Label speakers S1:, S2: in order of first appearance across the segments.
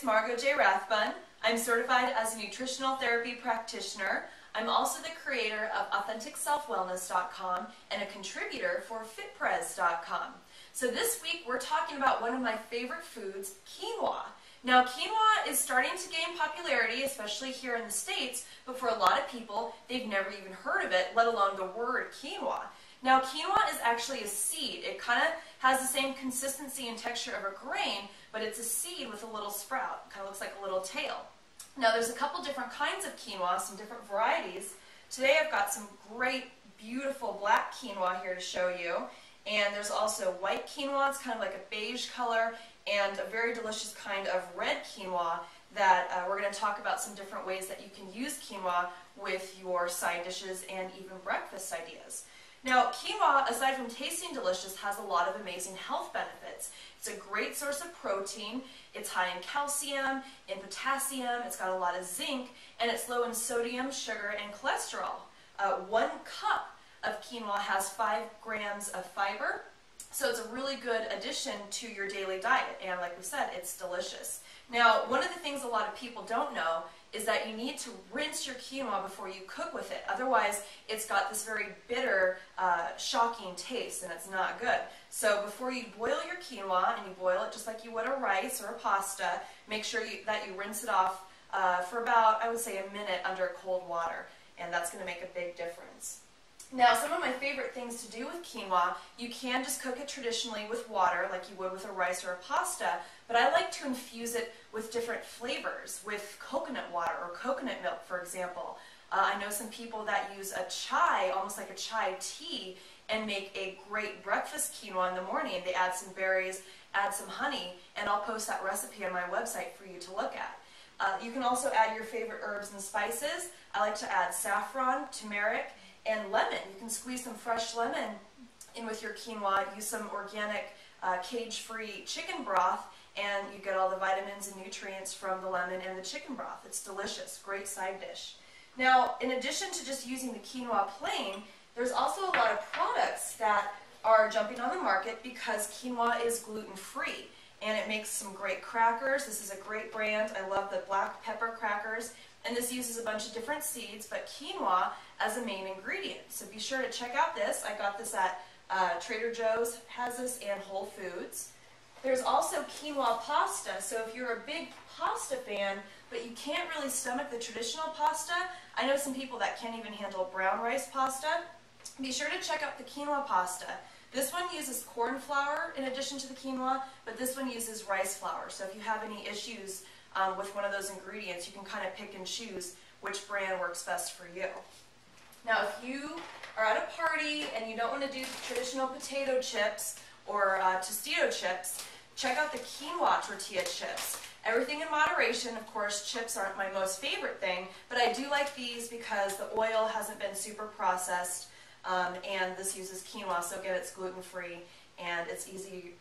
S1: Margaux J. Rathbun. I'm certified as a nutritional therapy practitioner. I'm also the creator of AuthenticSelfWellness.com and a contributor for FitPerez.com. So this week we're talking about one of my favorite foods, quinoa. Now quinoa is starting to gain popularity, especially here in the States, but for a lot of people, they've never even heard of it, let alone the word quinoa. Now quinoa is actually a seed. It kind of has the same consistency and texture of a grain, but it's a seed with a little sprout. Kind of looks like a little tail. Now there's a couple different kinds of quinoa, some different varieties. Today I've got some great, beautiful black quinoa here to show you. And there's also white quinoa, it's kind of like a beige color, and a very delicious kind of red quinoa that we're going to talk about some different ways that you can use quinoa with your side dishes and even breakfast ideas. Now, quinoa, aside from tasting delicious, has a lot of amazing health benefits. It's a great source of protein, it's high in calcium, in potassium, it's got a lot of zinc, and it's low in sodium, sugar, and cholesterol. 1 cup of quinoa has 5 grams of fiber, so it's a really good addition to your daily diet, and like we said, it's delicious. Now, one of the things a lot of people don't know is that you need to rinse your quinoa before you cook with it. Otherwise, it's got this very bitter, shocking taste, and it's not good. So before you boil your quinoa, and you boil it just like you would a rice or a pasta, make sure that you rinse it off for about, I would say, a minute under cold water, and that's going to make a big difference. Now, some of my favorite things to do with quinoa, you can just cook it traditionally with water like you would with a rice or a pasta, but I like to infuse it with different flavors, with coconut water or coconut milk, for example. I know some people that use a chai, almost like a chai tea, and make a great breakfast quinoa in the morning. They add some berries, add some honey, and I'll post that recipe on my website for you to look at. You can also add your favorite herbs and spices. I like to add saffron, turmeric, and lemon. You can squeeze some fresh lemon in with your quinoa, use some organic cage-free chicken broth, and you get all the vitamins and nutrients from the lemon and the chicken broth. It's delicious, great side dish. Now, in addition to just using the quinoa plain, there's also a lot of products that are jumping on the market because quinoa is gluten-free, and it makes some great crackers. This is a great brand. I love the black pepper crackers. And this uses a bunch of different seeds, but quinoa as a main ingredient. So be sure to check out this. I got this at Trader Joe's, has this, and Whole Foods. There's also quinoa pasta. So if you're a big pasta fan, but you can't really stomach the traditional pasta, I know some people that can't even handle brown rice pasta, be sure to check out the quinoa pasta. This one uses corn flour in addition to the quinoa, but this one uses rice flour. So if you have any issues with one of those ingredients, you can kind of pick and choose which brand works best for you. Now, if you are at a party and you don't want to do traditional potato chips or Tostito chips, check out the quinoa tortilla chips. Everything in moderation. Of course, chips aren't my most favorite thing, but I do like these because the oil hasn't been super processed, and this uses quinoa, so again, it's gluten-free, and it's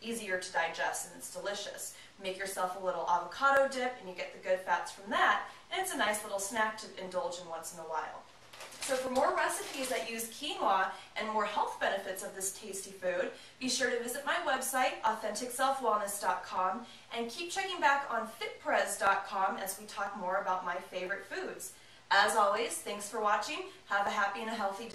S1: easier to digest, and it's delicious. Make yourself a little avocado dip, and you get the good fats from that, and it's a nice little snack to indulge in once in a while. So for more recipes that use quinoa and more health benefits of this tasty food, be sure to visit my website, AuthenticSelfWellness.com, and keep checking back on FitPerez.com as we talk more about my favorite foods. As always, thanks for watching. Have a happy and a healthy day.